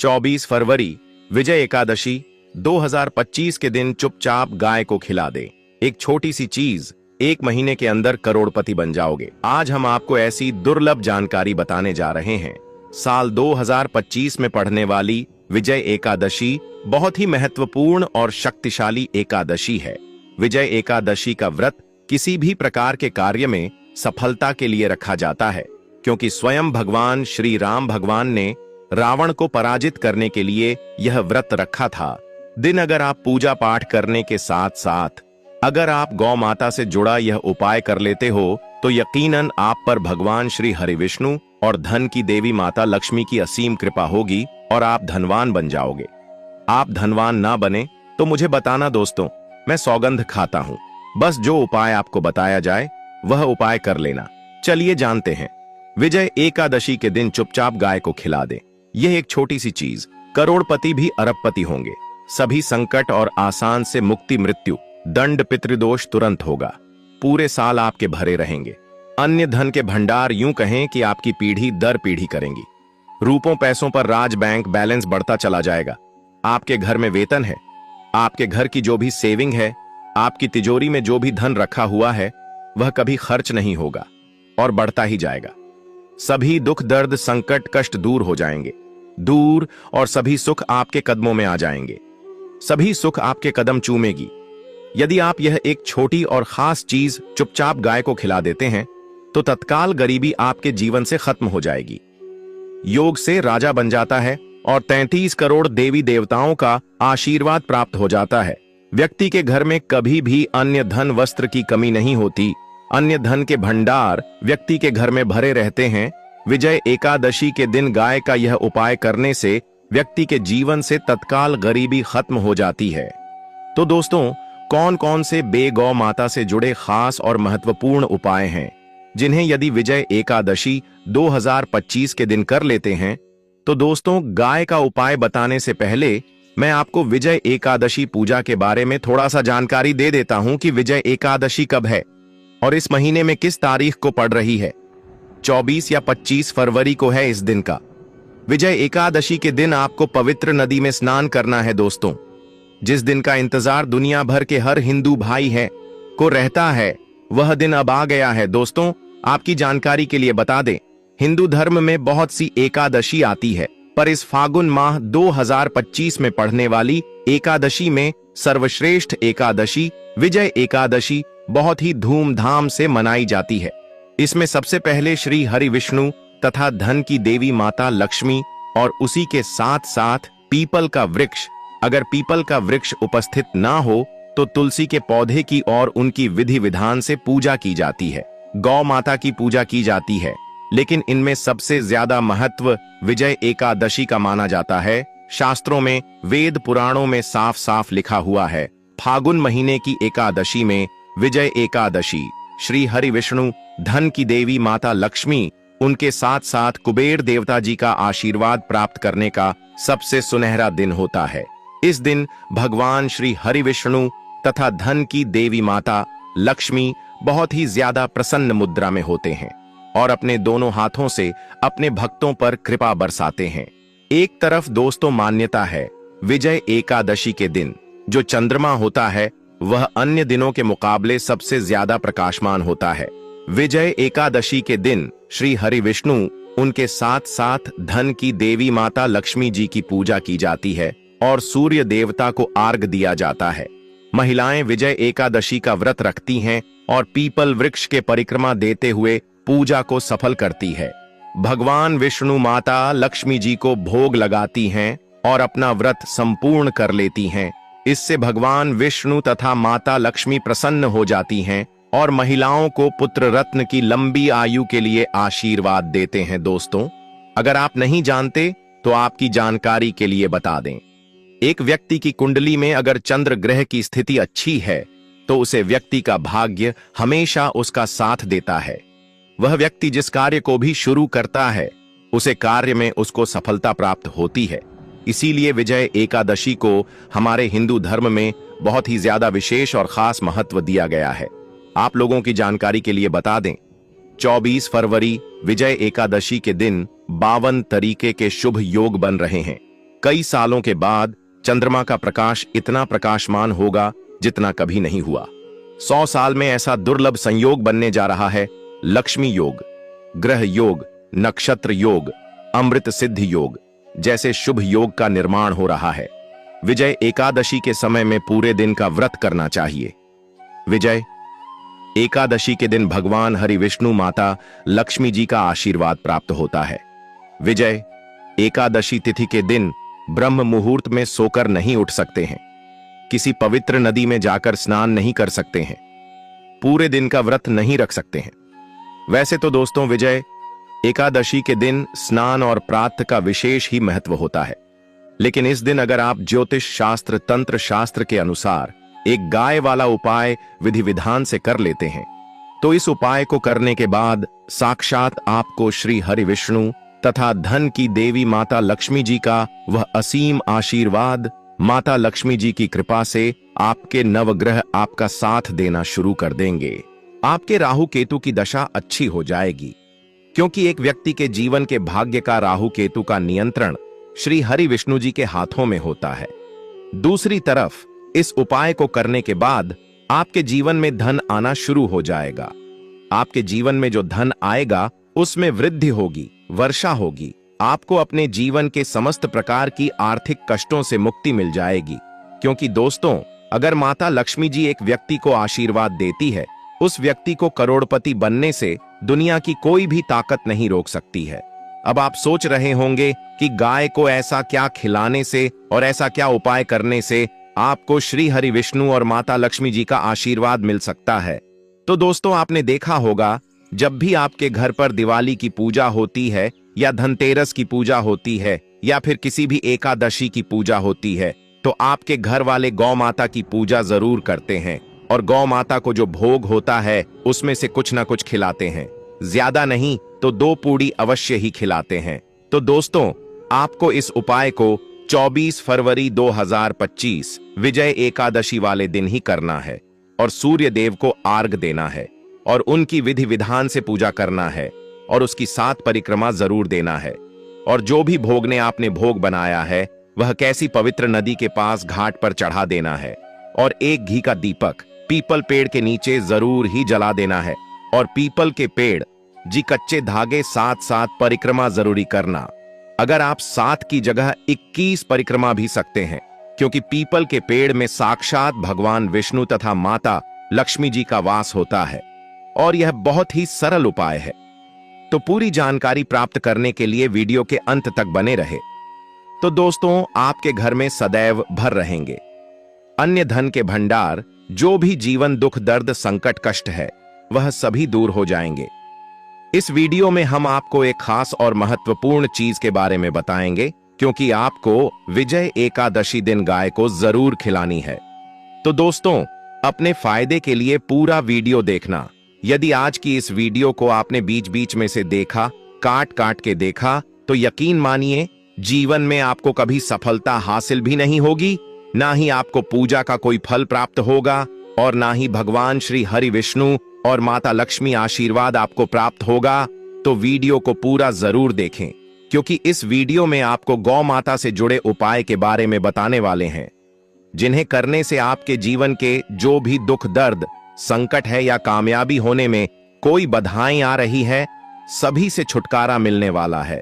24 फरवरी विजय एकादशी 2025 के दिन चुपचाप गाय को खिला दे। एक छोटी सी चीज, 1 महीने के अंदर करोड़पति बन जाओगे। आज हम आपको ऐसी दुर्लभ जानकारी बताने जा रहे हैं। साल 2025 में पढ़ने वाली विजय एकादशी बहुत ही महत्वपूर्ण और शक्तिशाली एकादशी है। विजय एकादशी का व्रत किसी भी प्रकार के कार्य में सफलता के लिए रखा जाता है, क्योंकि स्वयं भगवान श्री राम भगवान ने रावण को पराजित करने के लिए यह व्रत रखा था। दिन अगर आप पूजा पाठ करने के साथ साथ अगर आप गौ माता से जुड़ा यह उपाय कर लेते हो तो यकीनन आप पर भगवान श्री हरि विष्णु और धन की देवी माता लक्ष्मी की असीम कृपा होगी और आप धनवान बन जाओगे। आप धनवान ना बने तो मुझे बताना दोस्तों, मैं सौगंध खाता हूं। बस जो उपाय आपको बताया जाए वह उपाय कर लेना। चलिए जानते हैं। विजय एकादशी के दिन चुपचाप गाय को खिला दे। यह एक छोटी सी चीज, करोड़पति भी अरबपति होंगे। सभी संकट और आसान से मुक्ति, मृत्यु, दंड, पितृदोष तुरंत होगा। पूरे साल आपके भरे रहेंगे। अन्य धन के भंडार यूं कहें कि आपकी पीढ़ी दर पीढ़ी करेंगी। रूपों पैसों पर राज बैंक बैलेंस बढ़ता चला जाएगा। आपके घर में वेतन है, आपके घर की जो भी सेविंग है, आपकी तिजोरी में जो भी धन रखा हुआ है वह कभी खर्च नहीं होगा और बढ़ता ही जाएगा। सभी दुख, दर्द, संकट, कष्ट दूर हो जाएंगे दूर और सभी सुख आपके कदमों में आ जाएंगे। सभी सुख आपके कदम चूमेगी। यदि आप यह एक छोटी और खास चीज चुपचाप गाय को खिला देते हैं तो तत्काल गरीबी आपके जीवन से खत्म हो जाएगी। योग से राजा बन जाता है और 33 करोड़ देवी देवताओं का आशीर्वाद प्राप्त हो जाता है। व्यक्ति के घर में कभी भी अन्य धन वस्त्र की कमी नहीं होती। अन्य धन के भंडार व्यक्ति के घर में भरे रहते हैं। विजय एकादशी के दिन गाय का यह उपाय करने से व्यक्ति के जीवन से तत्काल गरीबी खत्म हो जाती है। तो दोस्तों, कौन कौन से गौ माता से जुड़े खास और महत्वपूर्ण उपाय हैं जिन्हें यदि विजय एकादशी 2025 के दिन कर लेते हैं? तो दोस्तों, गाय का उपाय बताने से पहले मैं आपको विजय एकादशी पूजा के बारे में थोड़ा सा जानकारी दे देता हूं कि विजय एकादशी कब है और इस महीने में किस तारीख को पड़ रही है। 24 या 25 फरवरी को है इस दिन का। विजय एकादशी के दिन आपको पवित्र नदी में स्नान करना है दोस्तों। जिस दिन का इंतजार दुनिया भर के हर हिंदू भाई को रहता है, वह दिन अब आ गया है। दोस्तों, आपकी जानकारी के लिए बता दें, हिंदू धर्म में बहुत सी एकादशी आती है, पर इस फागुन माह 2025 में पढ़ने वाली एकादशी में सर्वश्रेष्ठ एकादशी विजय एकादशी बहुत ही धूमधाम से मनाई जाती है। इसमें सबसे पहले श्री हरि विष्णु तथा धन की देवी माता लक्ष्मी और उसी के साथ साथ पीपल का वृक्ष, अगर पीपल का वृक्ष उपस्थित ना हो तो तुलसी के पौधे की और उनकी विधि विधान से पूजा की जाती है। गौ माता की पूजा की जाती है, लेकिन इनमें सबसे ज्यादा महत्व विजय एकादशी का माना जाता है। शास्त्रों में, वेद पुराणों में साफ साफ लिखा हुआ है, फागुन महीने की एकादशी में विजय एकादशी श्री हरि विष्णु, धन की देवी माता लक्ष्मी, उनके साथ साथ कुबेर देवता जी का आशीर्वाद प्राप्त करने का सबसे सुनहरा दिन होता है। इस दिन भगवान श्री हरि विष्णु तथा धन की देवी माता लक्ष्मी बहुत ही ज्यादा प्रसन्न मुद्रा में होते हैं और अपने दोनों हाथों से अपने भक्तों पर कृपा बरसाते हैं। एक तरफ दोस्तों मान्यता है, विजय एकादशी के दिन जो चंद्रमा होता है वह अन्य दिनों के मुकाबले सबसे ज्यादा प्रकाशमान होता है। विजय एकादशी के दिन श्री हरि विष्णु, उनके साथ साथ धन की देवी माता लक्ष्मी जी की पूजा की जाती है और सूर्य देवता को अर्घ्य दिया जाता है। महिलाएं विजय एकादशी का व्रत रखती हैं और पीपल वृक्ष के परिक्रमा देते हुए पूजा को सफल करती है। भगवान विष्णु माता लक्ष्मी जी को भोग लगाती हैं और अपना व्रत संपूर्ण कर लेती हैं। इससे भगवान विष्णु तथा माता लक्ष्मी प्रसन्न हो जाती हैं और महिलाओं को पुत्र रत्न की लंबी आयु के लिए आशीर्वाद देते हैं। दोस्तों, अगर आप नहीं जानते तो आपकी जानकारी के लिए बता दें, एक व्यक्ति की कुंडली में अगर चंद्र ग्रह की स्थिति अच्छी है तो उसे व्यक्ति का भाग्य हमेशा उसका साथ देता है। वह व्यक्ति जिस कार्य को भी शुरू करता है उसे कार्य में उसको सफलता प्राप्त होती है। इसीलिए विजय एकादशी को हमारे हिंदू धर्म में बहुत ही ज्यादा विशेष और खास महत्व दिया गया है। आप लोगों की जानकारी के लिए बता दें, 24 फरवरी विजय एकादशी के दिन 52 तरीके के शुभ योग बन रहे हैं। कई सालों के बाद चंद्रमा का प्रकाश इतना प्रकाशमान होगा जितना कभी नहीं हुआ। 100 साल में ऐसा दुर्लभ संयोग बनने जा रहा है। लक्ष्मी योग, ग्रह योग, नक्षत्र योग, अमृत सिद्ध योग जैसे शुभ योग का निर्माण हो रहा है। विजय एकादशी के समय में पूरे दिन का व्रत करना चाहिए। विजय एकादशी के दिन भगवान हरि विष्णु माता लक्ष्मी जी का आशीर्वाद प्राप्त होता है। विजय एकादशी तिथि के दिन ब्रह्म मुहूर्त में सोकर नहीं उठ सकते हैं, किसी पवित्र नदी में जाकर स्नान नहीं कर सकते हैं, पूरे दिन का व्रत नहीं रख सकते हैं। वैसे तो दोस्तों विजय एकादशी के दिन स्नान और प्रातः का विशेष ही महत्व होता है, लेकिन इस दिन अगर आप ज्योतिष शास्त्र तंत्र शास्त्र के अनुसार एक गाय वाला उपाय विधि विधान से कर लेते हैं तो इस उपाय को करने के बाद साक्षात आपको श्री हरि विष्णु तथा धन की देवी माता लक्ष्मी जी का वह असीम आशीर्वाद, माता लक्ष्मी जी की कृपा से आपके नवग्रह आपका साथ देना शुरू कर देंगे। आपके राहु केतु की दशा अच्छी हो जाएगी, क्योंकि एक व्यक्ति के जीवन के भाग्य का राहु केतु का नियंत्रण श्री हरि विष्णु जी के हाथों में होता है। दूसरी तरफ इस उपाय को करने के बाद आपके जीवन में धन आना शुरू हो जाएगा। आपके जीवन में जो धन आएगा उसमें वृद्धि होगी, वर्षा होगी। आपको अपने जीवन के समस्त प्रकार की आर्थिक कष्टों से मुक्ति मिल जाएगी, क्योंकि दोस्तों अगर माता लक्ष्मी जी एक व्यक्ति को आशीर्वाद देती है, उस व्यक्ति को करोड़पति बनने से दुनिया की कोई भी ताकत नहीं रोक सकती है। अब आप सोच रहे होंगे कि गाय को ऐसा क्या खिलाने से और ऐसा क्या उपाय करने से आपको श्री हरि विष्णु और माता लक्ष्मी जी का आशीर्वाद मिल सकता है। तो दोस्तों आपने देखा होगा जब भी आपके घर पर दिवाली की पूजा होती है या धनतेरस की पूजा होती है या फिर किसी भी एकादशी की पूजा होती है तो आपके घर वाले गौ माता की पूजा जरूर करते हैं और गौ माता को जो भोग होता है उसमें से कुछ ना कुछ खिलाते हैं, ज्यादा नहीं तो 2 पूड़ी अवश्य ही खिलाते हैं। तो दोस्तों आपको इस उपाय को 24 फरवरी 2025 विजय एकादशी वाले दिन ही करना है और सूर्य देव को आर्घ देना है और उनकी विधि विधान से पूजा करना है और उसकी 7 परिक्रमा जरूर देना है। और जो भी भोगने आपने भोग बनाया है वह कैसी पवित्र नदी के पास घाट पर चढ़ा देना है और एक घी का दीपक पीपल पेड़ के नीचे जरूर ही जला देना है और पीपल के पेड़ जी कच्चे धागे 7 परिक्रमा जरूरी करना। अगर आप 7 की जगह 21 परिक्रमा भी सकते हैं, क्योंकि पीपल के पेड़ में साक्षात भगवान विष्णु तथा माता लक्ष्मी जी का वास होता है और यह बहुत ही सरल उपाय है। तो पूरी जानकारी प्राप्त करने के लिए वीडियो के अंत तक बने रहे। तो दोस्तों आपके घर में सदैव भर रहेंगे अन्य धन के भंडार। जो भी जीवन दुख दर्द संकट कष्ट है वह सभी दूर हो जाएंगे। इस वीडियो में हम आपको एक खास और महत्वपूर्ण चीज के बारे में बताएंगे, क्योंकि आपको विजय एकादशी दिन गाय को जरूर खिलानी है। तो दोस्तों अपने फायदे के लिए पूरा वीडियो देखना। यदि आज की इस वीडियो को आपने बीच बीच में से देखा, काट काट के देखा, तो यकीन मानिए जीवन में आपको कभी सफलता हासिल भी नहीं होगी, ना ही आपको पूजा का कोई फल प्राप्त होगा और ना ही भगवान श्री हरि विष्णु और माता लक्ष्मी आशीर्वाद आपको प्राप्त होगा। तो वीडियो को पूरा जरूर देखें, क्योंकि इस वीडियो में आपको गौ माता से जुड़े उपाय के बारे में बताने वाले हैं, जिन्हें करने से आपके जीवन के जो भी दुख दर्द संकट है या कामयाबी होने में कोई बाधाएं आ रही है, सभी से छुटकारा मिलने वाला है।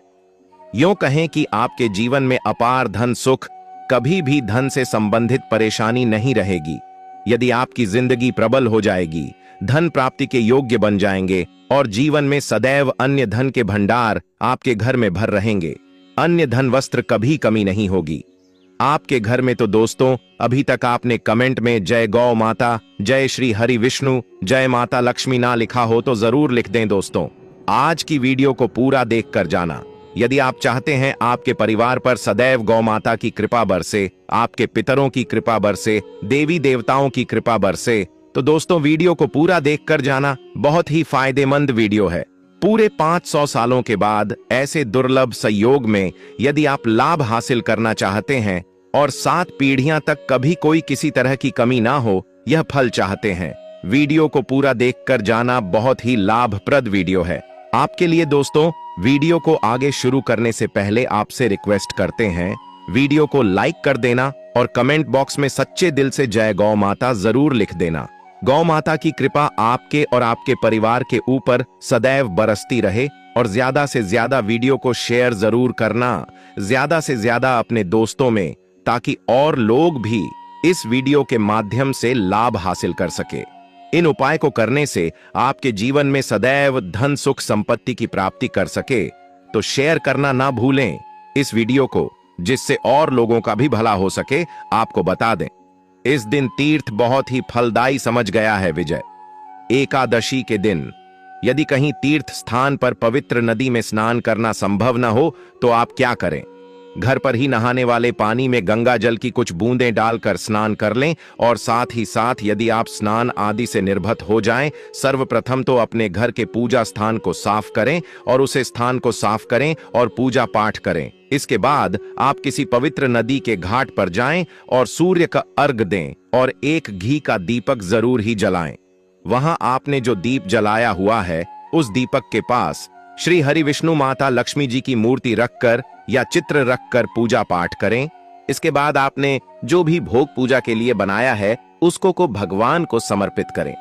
यूं कहें कि आपके जीवन में अपार धन सुख, कभी भी धन से संबंधित परेशानी नहीं रहेगी। यदि आपकी जिंदगी प्रबल हो जाएगी, धन प्राप्ति के योग्य बन जाएंगे और जीवन में सदैव अन्य धन के भंडार आपके घर में भर रहेंगे। अन्य धन वस्त्र कभी कमी नहीं होगी आपके घर में। तो दोस्तों अभी तक आपने कमेंट में जय गौ माता, जय श्री हरि विष्णु, जय माता लक्ष्मी ना लिखा हो तो जरूर लिख दें। दोस्तों आज की वीडियो को पूरा देख कर जाना। यदि आप चाहते हैं आपके परिवार पर सदैव गौ माता की कृपा बरसे, आपके पितरों की कृपा बरसे, देवी देवताओं की कृपा बरसे, तो दोस्तों वीडियो को पूरा देख कर जाना। बहुत ही फायदेमंद वीडियो है। पूरे 500 सालों के बाद ऐसे दुर्लभ संयोग में यदि आप लाभ हासिल करना चाहते हैं और 7 पीढ़ियां तक कभी कोई किसी तरह की कमी ना हो, यह फल चाहते हैं, वीडियो को पूरा देखकर जाना। बहुत ही लाभप्रद वीडियो है आपके लिए। दोस्तों वीडियो को आगे शुरू करने से पहले आपसे रिक्वेस्ट करते हैं वीडियो को लाइक कर देना और कमेंट बॉक्स में सच्चे दिल से जय गौ माता जरूर लिख देना। गौ माता की कृपा आपके और आपके परिवार के ऊपर सदैव बरसती रहे और ज्यादा से ज्यादा वीडियो को शेयर जरूर करना, ज्यादा से ज्यादा अपने दोस्तों में, ताकि और लोग भी इस वीडियो के माध्यम से लाभ हासिल कर सके। इन उपाय को करने से आपके जीवन में सदैव धन सुख संपत्ति की प्राप्ति कर सके। तो शेयर करना ना भूलें इस वीडियो को, जिससे और लोगों का भी भला हो सके। आपको बता दें, इस दिन तीर्थ बहुत ही फलदायी समझ गया है। विजय एकादशी के दिन यदि कहीं तीर्थ स्थान पर पवित्र नदी में स्नान करना संभव न हो तो आप क्या करें? घर पर ही नहाने वाले पानी में गंगा जल की कुछ बूंदें डालकर स्नान कर लें। और साथ ही साथ यदि आप स्नान आदि से निर्भत हो जाएं, सर्वप्रथम तो अपने घर के पूजा स्थान को साफ करें और उसे स्थान को साफ करें और पूजा पाठ करें। इसके बाद आप किसी पवित्र नदी के घाट पर जाएं और सूर्य का अर्घ्य दें और एक घी का दीपक जरूर ही जलाएं। वहां आपने जो दीप जलाया हुआ है, उस दीपक के पास श्री हरि विष्णु माता लक्ष्मी जी की मूर्ति रखकर या चित्र रखकर पूजा पाठ करें। इसके बाद आपने जो भी भोग पूजा के लिए बनाया है, उसको को भगवान को समर्पित करें।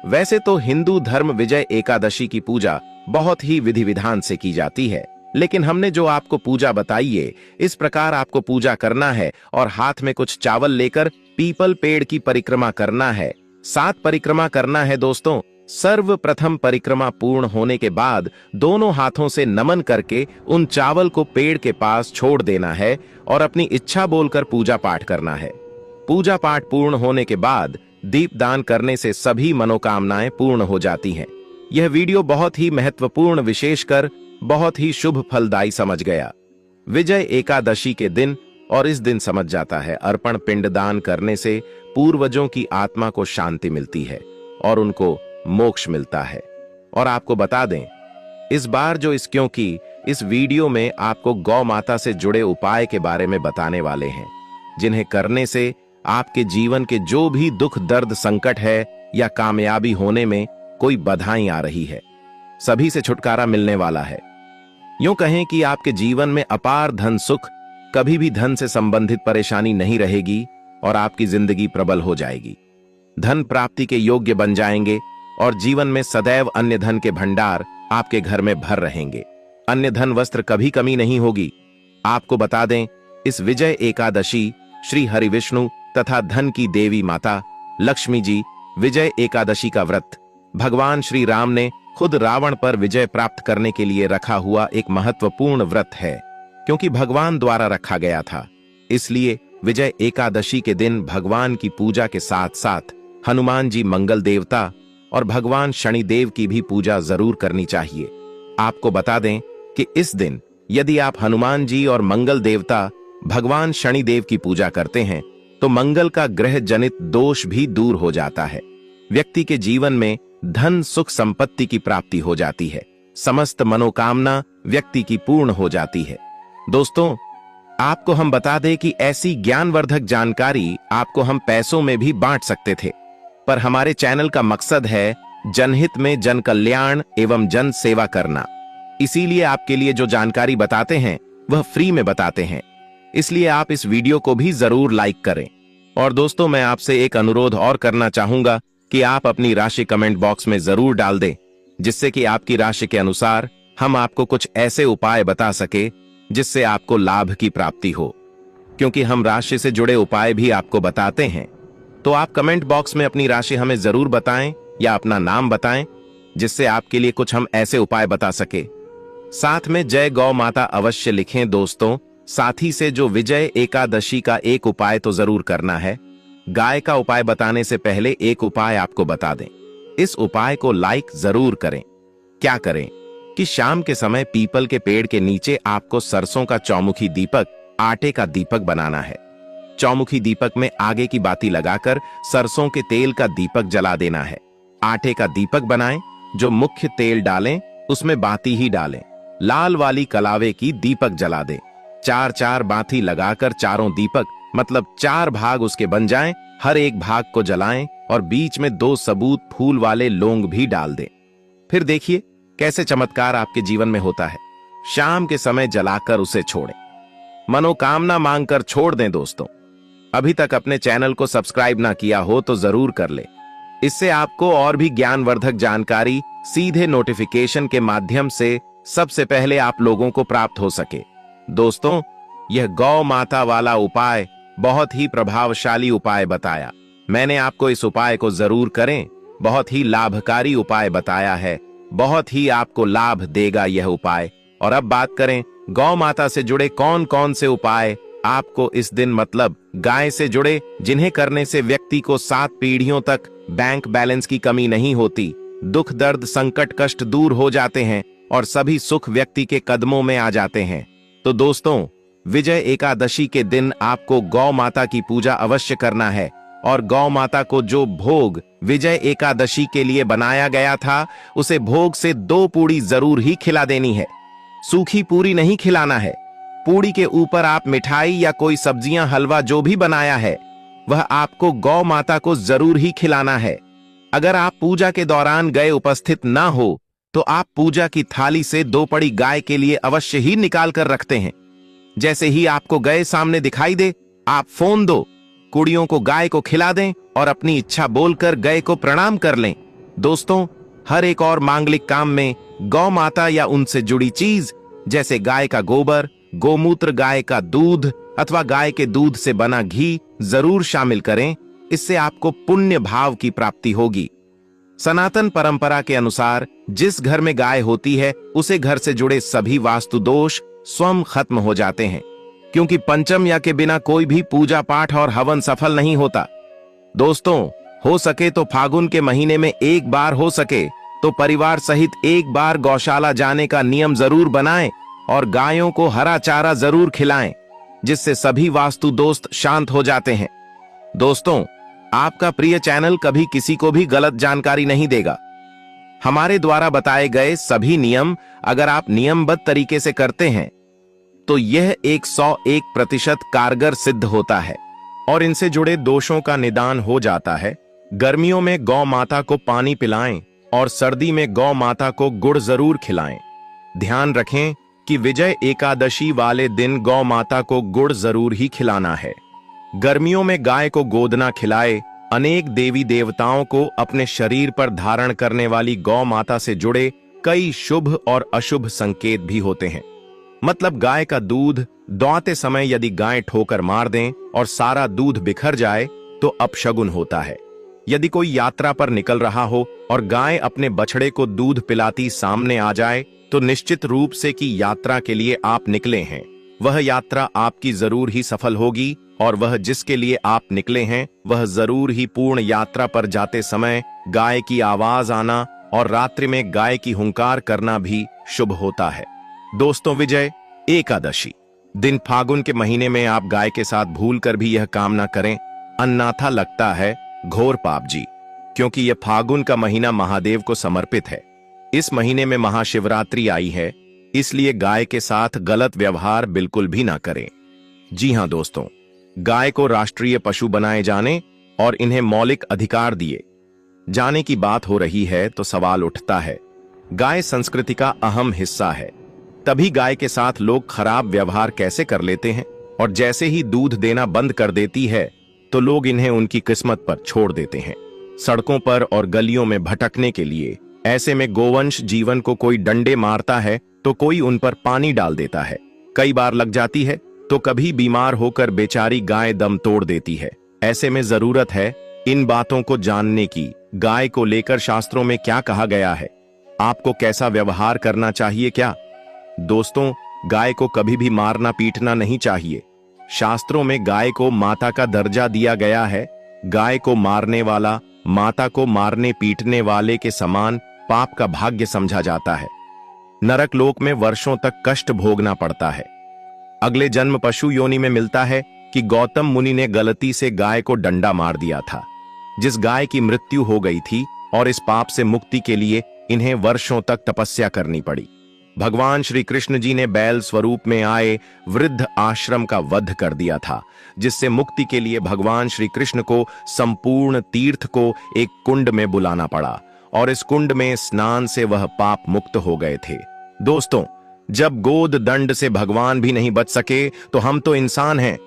वैसे तो हिंदू धर्म विजय एकादशी की पूजा बहुत ही विधि विधान से की जाती है, लेकिन हमने जो आपको पूजा बताई है, इस प्रकार आपको पूजा करना है और हाथ में कुछ चावल लेकर पीपल पेड़ की परिक्रमा करना है। 7 परिक्रमा करना है दोस्तों। सर्वप्रथम परिक्रमा पूर्ण होने के बाद दोनों हाथों से नमन करके उन चावल को पेड़ के पास छोड़ देना है और अपनी इच्छा बोलकर पूजा पाठ करना है। पूजा पाठ पूर्ण होने के बाद दीपदान करने से सभी मनोकामनाएं पूर्ण हो जाती हैं। यह वीडियो बहुत ही महत्वपूर्ण, विशेषकर बहुत ही शुभ फलदायी समझ गया। विजय एकादशी के दिन और इस दिन समझ जाता है, अर्पण पिंडदान करने से पूर्वजों की आत्मा को शांति मिलती है और उनको मोक्ष मिलता है। और आपको बता दें, इस बार क्योंकि इस वीडियो में आपको गौ माता से जुड़े उपाय के बारे में बताने वाले हैं, जिन्हें करने से आपके जीवन के जो भी दुख दर्द संकट है या कामयाबी होने में कोई बाधाएं आ रही है, सभी से छुटकारा मिलने वाला है। यूं कहें कि आपके जीवन में अपार धन सुख, कभी भी धन से संबंधित परेशानी नहीं रहेगी और आपकी जिंदगी प्रबल हो जाएगी। धन प्राप्ति के योग्य बन जाएंगे और जीवन में सदैव अन्य धन के भंडार आपके घर में भर रहेंगे। अन्य धन वस्त्र कभी कमी नहीं होगी। आपको बता दें, इस विजय एकादशी श्री हरि विष्णु तथा धन की देवी माता लक्ष्मी जी विजय एकादशी का व्रत भगवान श्री राम ने खुद रावण पर विजय प्राप्त करने के लिए रखा हुआ एक महत्वपूर्ण व्रत है। क्योंकि भगवान द्वारा रखा गया था, इसलिए विजय एकादशी के दिन भगवान की पूजा के साथ साथ हनुमान जी मंगल देवता और भगवान शनिदेव की भी पूजा जरूर करनी चाहिए। आपको बता दें कि इस दिन यदि आप हनुमान जी और मंगल देवता भगवान शनिदेव की पूजा करते हैं तो मंगल का ग्रह जनित दोष भी दूर हो जाता है। व्यक्ति के जीवन में धन सुख संपत्ति की प्राप्ति हो जाती है। समस्त मनोकामना व्यक्ति की पूर्ण हो जाती है। दोस्तों, आपको हम बता दें कि ऐसी ज्ञानवर्धक जानकारी आपको हम पैसों में भी बांट सकते थे, पर हमारे चैनल का मकसद है जनहित में जन कल्याण एवं जन सेवा करना। इसीलिए आपके लिए जो जानकारी बताते हैं वह फ्री में बताते हैं। इसलिए आप इस वीडियो को भी जरूर लाइक करें। और दोस्तों, मैं आपसे एक अनुरोध और करना चाहूंगा कि आप अपनी राशि कमेंट बॉक्स में जरूर डाल दें, जिससे कि आपकी राशि के अनुसार हम आपको कुछ ऐसे उपाय बता सके जिससे आपको लाभ की प्राप्ति हो। क्योंकि हम राशि से जुड़े उपाय भी आपको बताते हैं, तो आप कमेंट बॉक्स में अपनी राशि हमें जरूर बताएं या अपना नाम बताएं, जिससे आपके लिए कुछ हम ऐसे उपाय बता सके। साथ में जय गौ माता अवश्य लिखें दोस्तों। साथ ही से जो विजय एकादशी का एक उपाय तो जरूर करना है। गाय का उपाय बताने से पहले एक उपाय आपको बता दें। इस उपाय को लाइक जरूर करें। क्या करें कि शाम के समय पीपल के पेड़ के नीचे आपको सरसों का चौमुखी दीपक, आटे का दीपक बनाना है। चौमुखी दीपक में आगे की बाती लगाकर सरसों के तेल का दीपक जला देना है। आटे का दीपक बनाएं, जो मुख्य तेल डालें उसमें बाती ही डालें। लाल वाली कलावे की दीपक जला दें। 4-4 बाती लगाकर चारों दीपक मतलब 4 भाग उसके बन जाएं। हर एक भाग को जलाएं और बीच में 2 सबूत फूल वाले लौंग भी डाल दें। फिर देखिए कैसे चमत्कार आपके जीवन में होता है। शाम के समय जलाकर उसे छोड़ें। मनोकामना मांगकर छोड़ दें। दोस्तों, अभी तक अपने चैनल को सब्सक्राइब ना किया हो तो जरूर कर ले। इससे आपको और भी ज्ञानवर्धक जानकारी सीधे नोटिफिकेशन के माध्यम से सबसे पहले आप लोगों को प्राप्त हो सके। दोस्तों, यह गौ माता वाला उपाय बहुत ही प्रभावशाली उपाय बताया। मैंने आपको इस उपाय को जरूर करें। बहुत ही लाभकारी उपाय बताया है। बहुत ही आपको लाभ देगा यह उपाय। और अब बात करें गौ माता से जुड़े कौन कौन से उपाय आपको इस दिन, मतलब गाय से जुड़े, जिन्हें करने से व्यक्ति को 7 पीढ़ियों तक बैंक बैलेंस की कमी नहीं होती, दुख दर्द संकट कष्ट दूर हो जाते हैं और सभी सुख व्यक्ति के कदमों में आ जाते हैं। तो दोस्तों, विजय एकादशी के दिन आपको गौ माता की पूजा अवश्य करना है और गौ माता को जो भोग विजय एकादशी के लिए बनाया गया था उसे भोग से 2 पूड़ी जरूर ही खिला देनी है। सूखी पूरी नहीं खिलाना है। पूड़ी के ऊपर आप मिठाई या कोई सब्जियां, हलवा जो भी बनाया है वह आपको गौ माता को जरूर ही खिलाना है। अगर आप पूजा के दौरान गए उपस्थित ना हो तो आप पूजा की थाली से 2 पड़ी गाय के लिए अवश्य ही निकाल कर रखते हैं। जैसे ही आपको गए सामने दिखाई दे, आप फोन दो, कुड़ियों को गाय को खिला दें और अपनी इच्छा बोलकर गाय को प्रणाम कर लें। दोस्तों, हर एक और मांगलिक काम में गौ माता या उनसे जुड़ी चीज जैसे गाय का गोबर, गोमूत्र, गाय का दूध अथवा गाय के दूध से बना घी जरूर शामिल करें। इससे आपको पुण्य भाव की प्राप्ति होगी। सनातन परंपरा के अनुसार जिस घर में गाय होती है उसे घर से जुड़े सभी वास्तु दोष स्वयं खत्म हो जाते हैं, क्योंकि पंचम या के बिना कोई भी पूजा पाठ और हवन सफल नहीं होता। दोस्तों, हो सके तो फागुन के महीने में एक बार, हो सके तो परिवार सहित एक बार गौशाला जाने का नियम जरूर बनाएं और गायों को हरा चारा जरूर खिलाएं, जिससे सभी वास्तु दोस्त शांत हो जाते हैं। दोस्तों, आपका प्रिय चैनल कभी किसी को भी गलत जानकारी नहीं देगा। हमारे द्वारा बताए गए सभी नियम अगर आप नियमबद्ध तरीके से करते हैं तो यह 101% कारगर सिद्ध होता है और इनसे जुड़े दोषों का निदान हो जाता है। गर्मियों में गौ माता को पानी पिलाएं और सर्दी में गौ माता को गुड़ जरूर खिलाएं। ध्यान रखें कि विजय एकादशी वाले दिन गौ माता को गुड़ जरूर ही खिलाना है। गर्मियों में गाय को गोदना खिलाए। अनेक देवी देवताओं को अपने शरीर पर धारण करने वाली गौ माता से जुड़े कई शुभ और अशुभ संकेत भी होते हैं। मतलब गाय का दूध दौड़ते समय यदि गाय ठोकर मार दें और सारा दूध बिखर जाए तो अपशगुन होता है। यदि कोई यात्रा पर निकल रहा हो और गाय अपने बछड़े को दूध पिलाती सामने आ जाए तो निश्चित रूप से कि यात्रा के लिए आप निकले हैं, वह यात्रा आपकी जरूर ही सफल होगी और वह जिसके लिए आप निकले हैं वह जरूर ही पूर्ण यात्रा पर जाते समय गाय की आवाज आना और रात्रि में गाय की हुंकार करना भी शुभ होता है। दोस्तों, विजय एकादशी दिन फागुन के महीने में आप गाय के साथ भूल कर भी यह काम ना करें, अन्यथा लगता है घोर पाप जी, क्योंकि यह फागुन का महीना महादेव को समर्पित है। इस महीने में महाशिवरात्रि आई है, इसलिए गाय के साथ गलत व्यवहार बिल्कुल भी ना करें। जी हां दोस्तों, गाय को राष्ट्रीय पशु बनाए जाने और इन्हें मौलिक अधिकार दिए जाने की बात हो रही है तो सवाल उठता है, गाय संस्कृति का अहम हिस्सा है, तभी गाय के साथ लोग खराब व्यवहार कैसे कर लेते हैं और जैसे ही दूध देना बंद कर देती है तो लोग इन्हें उनकी किस्मत पर छोड़ देते हैं, सड़कों पर और गलियों में भटकने के लिए। ऐसे में गोवंश जीवन को कोई डंडे मारता है तो कोई उन पर पानी डाल देता है, कई बार लग जाती है तो कभी बीमार होकर बेचारी गाय दम तोड़ देती है। ऐसे में जरूरत है इन बातों को जानने की। गाय को लेकर शास्त्रों में क्या कहा गया है, आपको कैसा व्यवहार करना चाहिए क्या? दोस्तों, गाय को कभी भी मारना पीटना नहीं चाहिए। शास्त्रों में गाय को माता का दर्जा दिया गया है। गाय को मारने वाला माता को मारने पीटने वाले के समान पाप का भाग्य समझा जाता है। नरक लोक में वर्षों तक कष्ट भोगना पड़ता है। अगले जन्म पशु योनि में मिलता है कि गौतम मुनि ने गलती से गाय को डंडा मार दिया था, जिस गाय की मृत्यु हो गई थी, और इस पाप से मुक्ति के लिए इन्हें वर्षों तक तपस्या करनी पड़ी। भगवान श्री कृष्ण जी ने बैल स्वरूप में आए वृद्ध आश्रम का वध कर दिया था, जिससे मुक्ति के लिए भगवान श्री कृष्ण को संपूर्ण तीर्थ को एक कुंड में बुलाना पड़ा और इस कुंड में स्नान से वह पाप मुक्त हो गए थे। दोस्तों, जब गोद दंड से भगवान भी नहीं बच सके तो हम तो इंसान हैं।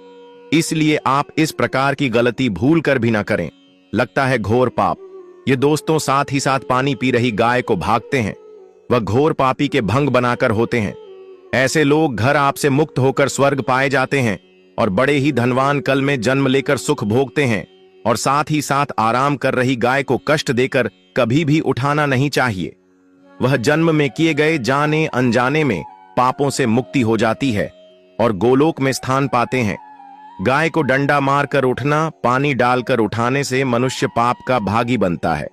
इसलिए आप इस प्रकार की गलती भूल कर भी ना करें, लगता है घोर पाप। ये दोस्तों साथ ही साथ पानी पी रही गाय को भागते हैं, वह घोर पापी के भंग बनाकर होते हैं। ऐसे लोग घर आपसे मुक्त होकर स्वर्ग पाए जाते हैं और बड़े ही धनवान कल में जन्म लेकर सुख भोगते हैं। और साथ ही साथ आराम कर रही गाय को कष्ट देकर कभी भी उठाना नहीं चाहिए। वह जन्म में किए गए जाने अनजाने में पापों से मुक्ति हो जाती है और गोलोक में स्थान पाते हैं। गाय को डंडा मारकर उठना, पानी डालकर उठाने से मनुष्य पाप का भागी बनता है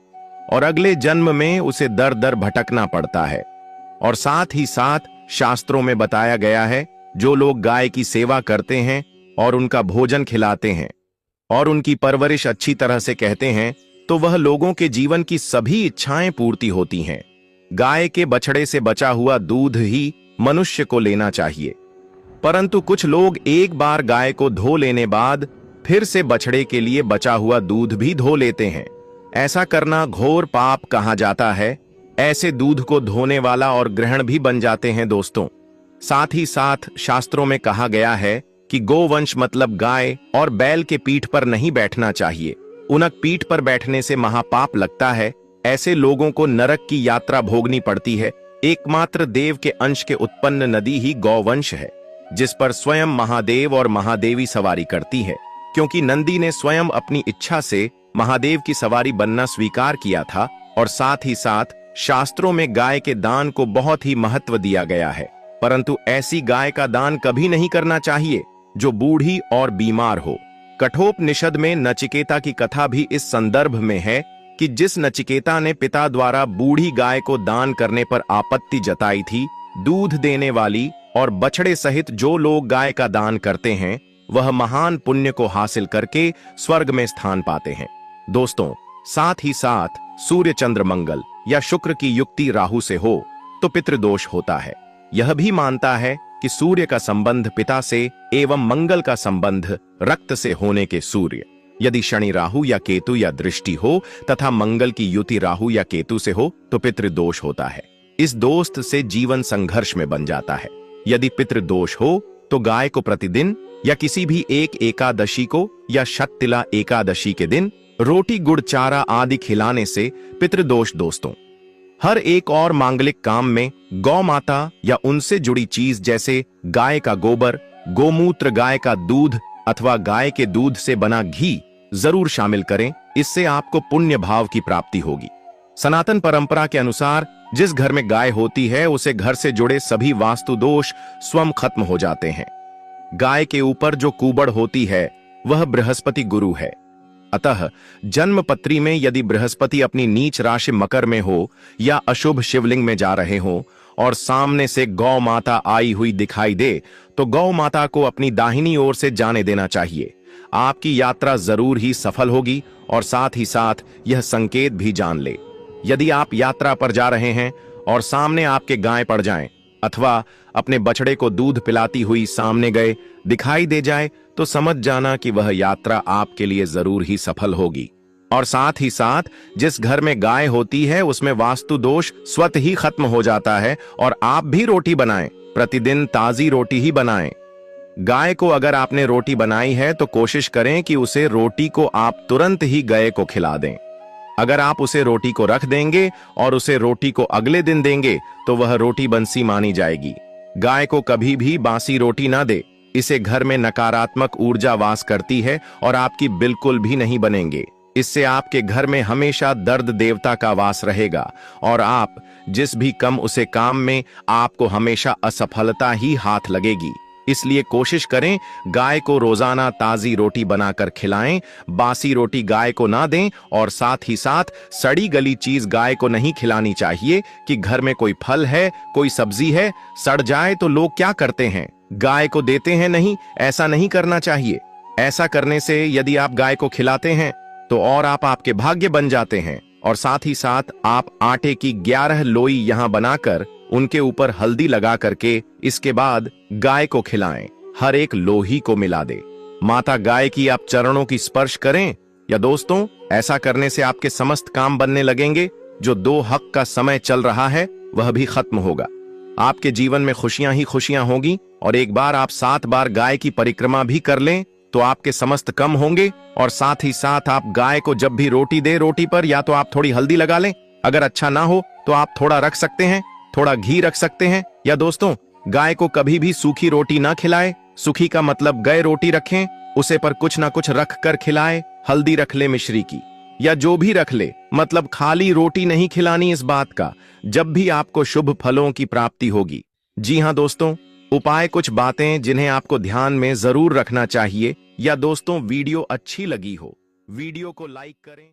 और अगले जन्म में उसे दर दर भटकना पड़ता है। और साथ ही साथ शास्त्रों में बताया गया है, जो लोग गाय की सेवा करते हैं और उनका भोजन खिलाते हैं और उनकी परवरिश अच्छी तरह से कहते हैं, तो वह लोगों के जीवन की सभी इच्छाएं पूर्ति होती हैं। गाय के बछड़े से बचा हुआ दूध ही मनुष्य को लेना चाहिए, परंतु कुछ लोग एक बार गाय को धो लेने बाद फिर से बछड़े के लिए बचा हुआ दूध भी धो लेते हैं। ऐसा करना घोर पाप कहा जाता है। ऐसे दूध को धोने वाला और ग्रहण भी बन जाते हैं दोस्तों। साथ ही साथ शास्त्रों में कहा गया है कि गोवंश मतलब गाय और बैल के पीठ पर नहीं बैठना चाहिए। उनक पीठ पर बैठने से महापाप लगता है। ऐसे लोगों को नरक की यात्रा भोगनी पड़ती है। एकमात्र देव के अंश के उत्पन्न नदी ही गौवंश है, जिस पर स्वयं महादेव और महादेवी सवारी करती है। क्योंकि नंदी ने स्वयं अपनी इच्छा से महादेव की सवारी बनना स्वीकार किया था। और साथ ही साथ शास्त्रों में गाय के दान को बहुत ही महत्व दिया गया है, परंतु ऐसी गाय का दान कभी नहीं करना चाहिए जो बूढ़ी और बीमार हो। कठोपनिषद में नचिकेता की कथा भी इस संदर्भ में है कि जिस नचिकेता ने पिता द्वारा बूढ़ी गाय को दान करने पर आपत्ति जताई थी, दूध देने वाली और बछड़े सहित जो लोग गाय का दान करते हैं वह महान पुण्य को हासिल करके स्वर्ग में स्थान पाते हैं। दोस्तों साथ ही साथ सूर्य चंद्र मंगल या शुक्र की युक्ति राहु से हो तो पितृदोष होता है। यह भी मानता है कि सूर्य का संबंध पिता से एवं मंगल का संबंध रक्त से होने के सूर्य, यदि शनि राहु या केतु या दृष्टि हो तथा मंगल की युति राहु या केतु से हो तो पितृदोष होता है। इस दोस्त से जीवन संघर्ष में बन जाता है। यदि पितृदोष हो तो गाय को प्रतिदिन या किसी भी एक एकादशी को या शततिला एकादशी के दिन रोटी गुड़ चारा आदि खिलाने से पितृदोष दोस्तों। हर एक और मांगलिक काम में गौ माता या उनसे जुड़ी चीज जैसे गाय का गोबर, गोमूत्र, गाय का दूध अथवा गाय के दूध से बना घी जरूर शामिल करें। इससे आपको पुण्य भाव की प्राप्ति होगी। सनातन परंपरा के अनुसार जिस घर में गाय होती है उसे घर से जुड़े सभी वास्तु दोष स्वयं खत्म हो जाते हैं। गाय के ऊपर जो कुबड़ होती है वह बृहस्पति गुरु है। अतः जन्म पत्री में यदि बृहस्पति अपनी नीच राशि मकर में हो या अशुभ शिवलिंग में जा रहे हो और सामने से गौ माता आई हुई दिखाई दे तो गौ माता को अपनी दाहिनी ओर से जाने देना चाहिए। आपकी यात्रा जरूर ही सफल होगी। और साथ ही साथ यह संकेत भी जान ले, यदि आप यात्रा पर जा रहे हैं और सामने आपके गाय पड़ जाएं अथवा अपने बछड़े को दूध पिलाती हुई सामने गए दिखाई दे जाए तो समझ जाना कि वह यात्रा आपके लिए जरूर ही सफल होगी। और साथ ही साथ जिस घर में गाय होती है उसमें वास्तु दोष स्वतः ही खत्म हो जाता है। और आप भी रोटी बनाएं, प्रतिदिन ताजी रोटी ही बनाएं। गाय को अगर आपने रोटी बनाई है तो कोशिश करें कि उसे रोटी को आप तुरंत ही गाय को खिला दें। अगर आप उसे रोटी को रख देंगे और उसे रोटी को अगले दिन देंगे तो वह रोटी बंसी मानी जाएगी। गाय को कभी भी बासी रोटी ना दे, इसे घर में नकारात्मक ऊर्जा वास करती है और आपकी बिल्कुल भी नहीं बनेंगे। इससे आपके घर में हमेशा दर्द देवता का वास रहेगा और आप जिस भी कम उसे काम में आपको हमेशा असफलता ही हाथ लगेगी। इसलिए कोशिश करें गाय को रोजाना ताजी रोटी बनाकर खिलाएं, बासी रोटी गाय को ना दें। और साथ ही साथ सड़ी गली चीज गाय को नहीं खिलानी चाहिए कि घर में कोई फल है, कोई सब्जी है, सड़ जाए तो लोग क्या करते हैं, गाय को देते हैं। नहीं, ऐसा नहीं करना चाहिए। ऐसा करने से यदि आप गाय को खिलाते हैं तो और आप आपके भाग्य बन जाते हैं। और साथ ही साथ आप आटे की 11 लोई यहां बनाकर उनके ऊपर हल्दी लगा करके इसके बाद गाय को खिलाएं। हर एक लोही को मिला दे। माता गाय की आप चरणों की स्पर्श करें। या दोस्तों ऐसा करने से आपके समस्त काम बनने लगेंगे। जो 2 हक का समय चल रहा है वह भी खत्म होगा। आपके जीवन में खुशियां ही खुशियां होगी। और एक बार आप 7 बार गाय की परिक्रमा भी कर लें तो आपके समस्त कम होंगे। और साथ ही साथ आप गाय को जब भी रोटी दे, रोटी पर या तो आप थोड़ी हल्दी लगा लें, अगर अच्छा ना हो तो आप थोड़ा रख सकते हैं, थोड़ा घी रख सकते हैं। या दोस्तों, गाय को कभी भी सूखी रोटी ना खिलाए। सूखी का मतलब गए रोटी रखें, उसे पर कुछ ना कुछ रख कर खिलाए। हल्दी रख ले मिश्री की, या जो भी रख ले, मतलब खाली रोटी नहीं खिलानी। इस बात का जब भी आपको शुभ फलों की प्राप्ति होगी। जी हाँ दोस्तों, उपाय कुछ बातें जिन्हें आपको ध्यान में जरूर रखना चाहिए। या दोस्तों, वीडियो अच्छी लगी हो, वीडियो को लाइक करें।